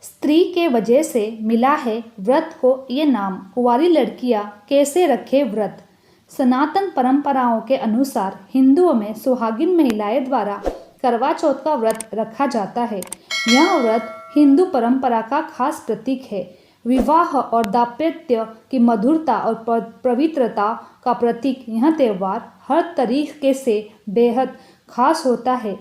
स्त्री के वजह से मिला है व्रत को ये नाम। कुंवारी लड़कियां कैसे रखे व्रत। सनातन परंपराओं के अनुसार हिंदुओं में सुहागिन महिलाएं द्वारा करवा चौथ का व्रत रखा जाता है। यह व्रत हिंदू परंपरा का खास प्रतीक है। विवाह और दाम्पत्य की मधुरता और पवित्रता का प्रतीक यह त्यौहार हर तरीके से बेहद खास होता है।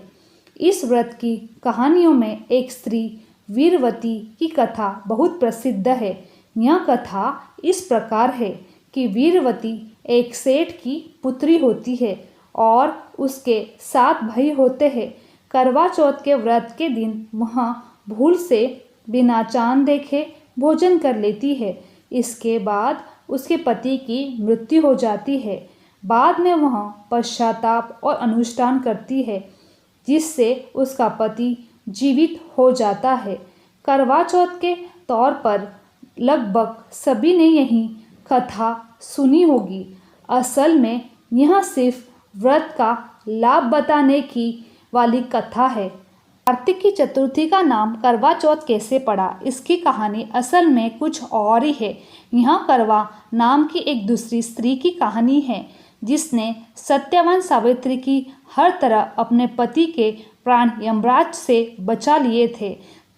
इस व्रत की कहानियों में एक स्त्री वीरवती की कथा बहुत प्रसिद्ध है। यह कथा इस प्रकार है कि वीरवती एक सेठ की पुत्री होती है और उसके 7 भाई होते हैं। करवा चौथ के व्रत के दिन वह भूल से बिना चांद देखे भोजन कर लेती है। इसके बाद उसके पति की मृत्यु हो जाती है। बाद में वह पश्चाताप और अनुष्ठान करती है जिससे उसका पति जीवित हो जाता है। करवा चौथ के तौर पर लगभग सभी ने यही कथा सुनी होगी। असल में यह सिर्फ व्रत का लाभ बताने की वाली कथा है। कार्तिक की चतुर्थी का नाम करवा चौथ कैसे पड़ा, इसकी कहानी असल में कुछ और ही है। यह करवा नाम की एक दूसरी स्त्री की कहानी है जिसने सत्यवान सावित्री की हर तरह अपने पति के प्राण यमराज से बचा लिए थे।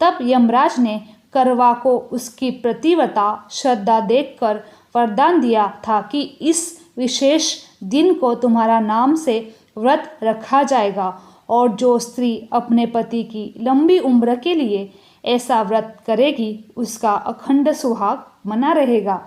तब यमराज ने करवा को उसकी प्रतिव्रता श्रद्धा देखकर वरदान दिया था कि इस विशेष दिन को तुम्हारा नाम से व्रत रखा जाएगा और जो स्त्री अपने पति की लंबी उम्र के लिए ऐसा व्रत करेगी उसका अखंड सुहाग बना रहेगा।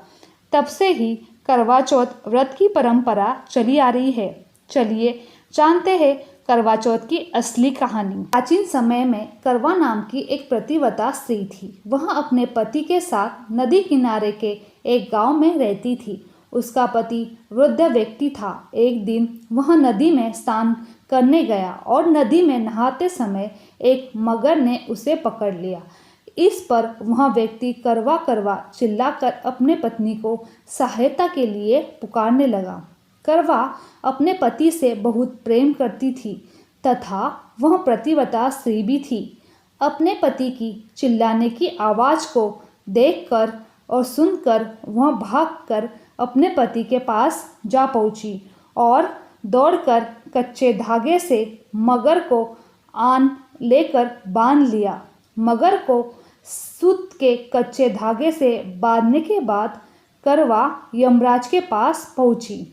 तब से ही करवा चौथ व्रत की परंपरा चली आ रही है। चलिए जानते हैं करवा चौथ की असली कहानी। प्राचीन समय में करवा नाम की एक प्रतिव्रता स्त्री थी। वह अपने पति के साथ नदी किनारे के एक गांव में रहती थी। उसका पति वृद्ध व्यक्ति था। एक दिन वह नदी में स्नान करने गया और नदी में नहाते समय एक मगर ने उसे पकड़ लिया। इस पर वह व्यक्ति करवा करवा चिल्लाकर अपने पत्नी को सहायता के लिए पुकारने लगा। करवा अपने पति से बहुत प्रेम करती थी तथा वह प्रतिव्रता स्त्री भी थी। अपने पति की चिल्लाने की आवाज़ को देखकर और सुनकर वह भागकर अपने पति के पास जा पहुंची और दौड़कर कच्चे धागे से मगर को आन लेकर बांध लिया। मगर को सूत के कच्चे धागे से बांधने के बाद करवा यमराज के पास पहुंची।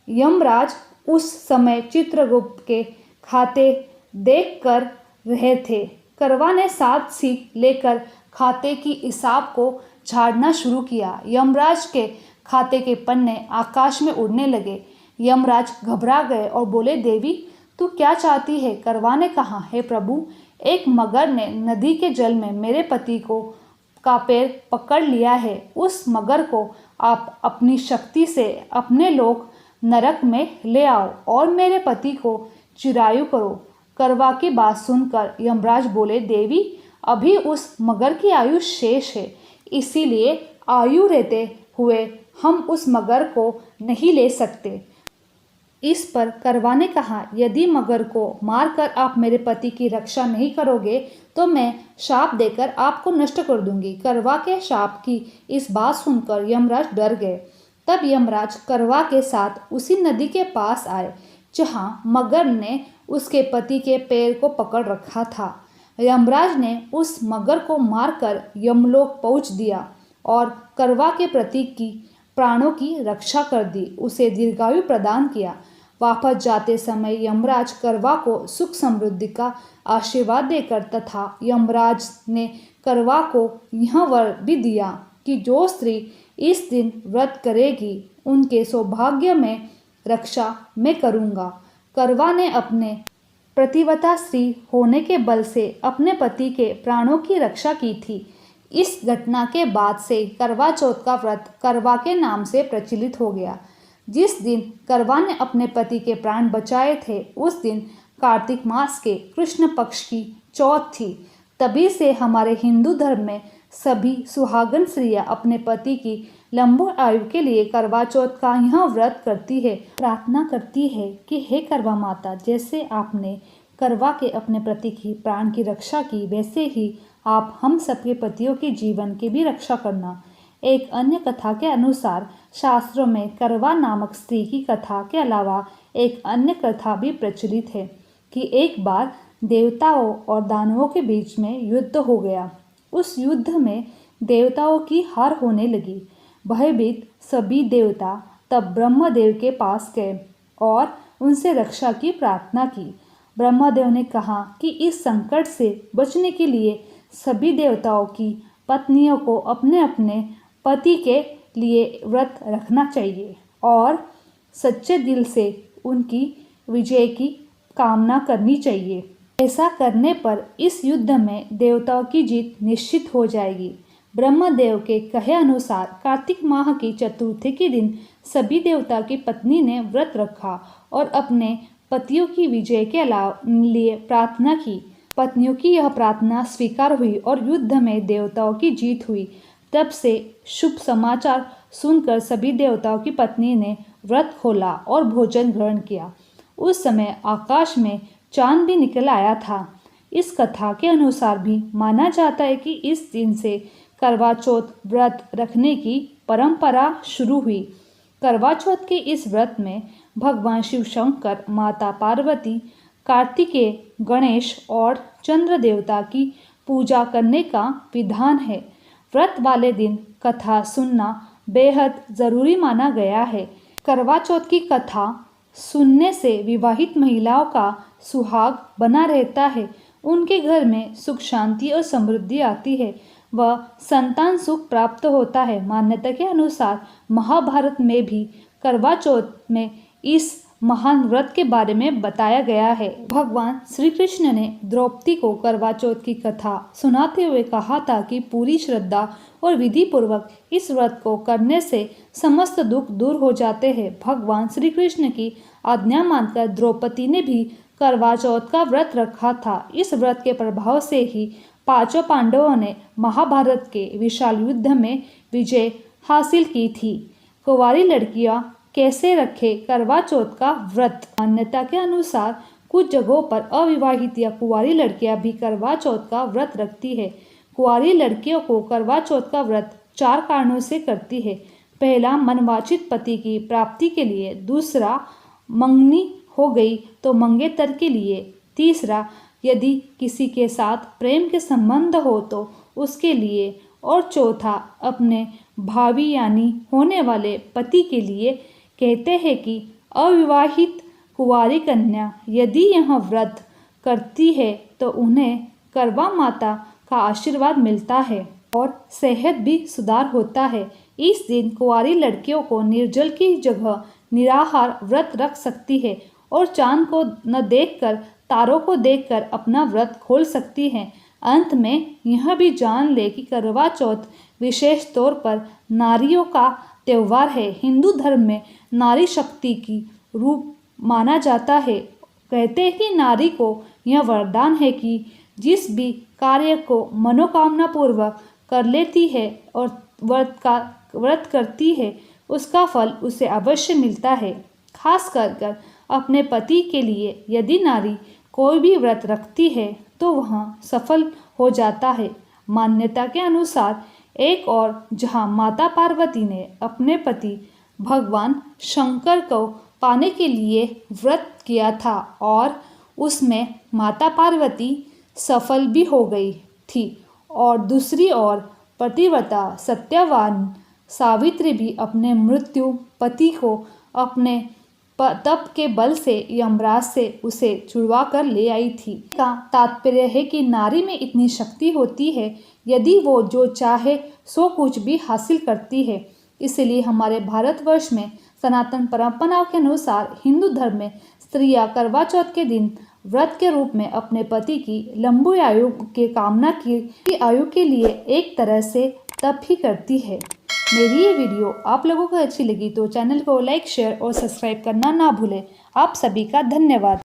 यमराज उस समय चित्रगुप्त के खाते देख कर रहे थे। करवा ने 7 सीख लेकर खाते की हिसाब को झाड़ना शुरू किया। यमराज के खाते के पन्ने आकाश में उड़ने लगे। यमराज घबरा गए और बोले, देवी तू क्या चाहती है? करवा ने कहा, हे प्रभु, एक मगर ने नदी के जल में मेरे पति को का पैर पकड़ लिया है। उस मगर को आप अपनी शक्ति से अपने लोक नरक में ले आओ और मेरे पति को चिरायु करो। करवा की बात सुनकर यमराज बोले, देवी अभी उस मगर की आयु शेष है, इसीलिए आयु रहते हुए हम उस मगर को नहीं ले सकते। इस पर करवा ने कहा, यदि मगर को मारकर आप मेरे पति की रक्षा नहीं करोगे तो मैं शाप देकर आपको नष्ट कर दूंगी। करवा के शाप की इस बात सुनकर यमराज डर गए। तब यमराज करवा के साथ उसी नदी के पास आए जहां मगर ने उसके पति के पैर को पकड़ रखा था। यमराज ने उस मगर को मारकर यमलोक पहुंच दिया और करवा के पति की प्राणों की रक्षा कर दी, उसे दीर्घायु प्रदान किया। वापस जाते समय यमराज करवा को सुख समृद्धि का आशीर्वाद देकर तथा यमराज ने करवा को यह वर भी दिया कि जो स्त्री इस दिन व्रत करेगी उनके सौभाग्य में रक्षा मैं करूँगा। करवा ने अपने प्रतिव्रता स्त्री होने के बल से अपने पति के प्राणों की रक्षा की थी। इस घटना के बाद से करवा चौथ का व्रत करवा के नाम से प्रचलित हो गया। जिस दिन करवा ने अपने पति के प्राण बचाए थे उस दिन कार्तिक मास के कृष्ण पक्ष की चौथ थी। तभी से हमारे हिंदू धर्म में सभी सुहागन स्त्रियां अपने पति की लंबी आयु के लिए करवा चौथ का यह व्रत करती है। प्रार्थना करती है कि हे करवा माता, जैसे आपने करवा के अपने पति की प्राण की रक्षा की वैसे ही आप हम सबके पतियों के जीवन की भी रक्षा करना। एक अन्य कथा के अनुसार शास्त्रों में करवा नामक स्त्री की कथा के अलावा एक अन्य कथा भी प्रचलित है कि एक बार देवताओं और दानवों के बीच में युद्ध हो गया। उस युद्ध में देवताओं की हार होने लगी। भयभीत सभी देवता तब ब्रह्मदेव के पास गए और उनसे रक्षा की प्रार्थना की। ब्रह्मदेव ने कहा कि इस संकट से बचने के लिए सभी देवताओं की पत्नियों को अपने अपने पति के लिए व्रत रखना चाहिए और सच्चे दिल से उनकी विजय की कामना करनी चाहिए। ऐसा करने पर इस युद्ध में देवताओं की जीत निश्चित हो जाएगी। ब्रह्मदेव के कहे अनुसार कार्तिक माह की चतुर्थी के दिन सभी देवता की पत्नी ने व्रत रखा और अपने पतियों की विजय के लिए प्रार्थना की। पत्नियों की यह प्रार्थना स्वीकार हुई और युद्ध में देवताओं की जीत हुई। तब से शुभ समाचार सुनकर सभी देवताओं की पत्नी ने व्रत खोला और भोजन ग्रहण किया। उस समय आकाश में चांद भी निकल आया था। इस कथा के अनुसार भी माना जाता है कि इस दिन से करवा चौथ व्रत रखने की परंपरा शुरू हुई। करवा चौथ के इस व्रत में भगवान शिव शंकर, माता पार्वती, कार्तिकेय, गणेश और चंद्र देवता की पूजा करने का विधान है। व्रत वाले दिन कथा सुनना बेहद ज़रूरी माना गया है। करवा चौथ की कथा सुनने से विवाहित महिलाओं का सुहाग बना रहता है, उनके घर में सुख शांति और समृद्धि आती है, वह संतान सुख प्राप्त होता है। मान्यता के अनुसार महाभारत में भी करवा चौथ में इस महान व्रत के बारे में बताया गया है। भगवान श्री कृष्ण ने द्रौपदी को करवा चौथ की कथा सुनाते हुए कहा था कि पूरी श्रद्धा और विधि पूर्वक इस व्रत को करने से समस्त दुख दूर हो जाते हैं। भगवान श्री कृष्ण की आज्ञा मानकर द्रौपदी ने भी करवा चौथ का व्रत रखा था। इस व्रत के प्रभाव से ही पांचों पांडवों ने महाभारत के विशाल युद्ध में विजय हासिल की थी। कुंवारी लड़कियां कैसे रखे करवा चौथ का व्रत? मान्यता के अनुसार कुछ जगहों पर अविवाहित या कुंवारी लड़कियां भी करवा चौथ का व्रत रखती है। कुंवारी लड़कियों को करवा चौथ का व्रत 4 कारणों से करती है। पहला, मनवांछित पति की प्राप्ति के लिए। दूसरा, मंगनी हो गई तो मंगेतर के लिए। तीसरा, यदि किसी के साथ प्रेम के संबंध हो तो उसके लिए। और चौथा, अपने भावी यानी होने वाले पति के लिए। कहते हैं कि अविवाहित कुंवारी कन्या यदि यह व्रत करती है तो उन्हें करवा माता का आशीर्वाद मिलता है और सेहत भी सुधार होता है। इस दिन कुंवारी लड़कियों को निर्जल की जगह निराहार व्रत रख सकती है और चांद को न देखकर तारों को देखकर अपना व्रत खोल सकती हैं। अंत में यह भी जान ले कि करवा चौथ विशेष तौर पर नारियों का त्यौहार है। हिंदू धर्म में नारी शक्ति की रूप माना जाता है। कहते हैं कि नारी को यह वरदान है कि जिस भी कार्य को मनोकामना पूर्वक कर लेती है और व्रत करती है उसका फल उसे अवश्य मिलता है। खास कर अपने पति के लिए यदि नारी कोई भी व्रत रखती है तो वह सफल हो जाता है। मान्यता के अनुसार एक और जहाँ माता पार्वती ने अपने पति भगवान शंकर को पाने के लिए व्रत किया था और उसमें माता पार्वती सफल भी हो गई थी, और दूसरी ओर पतिव्रता सत्यवान सावित्री भी अपने मृत्यु पति को अपने तप के बल से यमराज से उसे छुड़वा कर ले आई थी। का तात्पर्य है कि नारी में इतनी शक्ति होती है, यदि वो जो चाहे सो कुछ भी हासिल करती है। इसलिए हमारे भारतवर्ष में सनातन परंपराओं के अनुसार हिंदू धर्म में स्त्रियां करवा चौथ के दिन व्रत के रूप में अपने पति की लंबी आयु के कामना की आयु के लिए एक तरह से तप ही करती है। मेरी ये वीडियो आप लोगों को अच्छी लगी तो चैनल को लाइक, शेयर और सब्सक्राइब करना ना भूलें। आप सभी का धन्यवाद।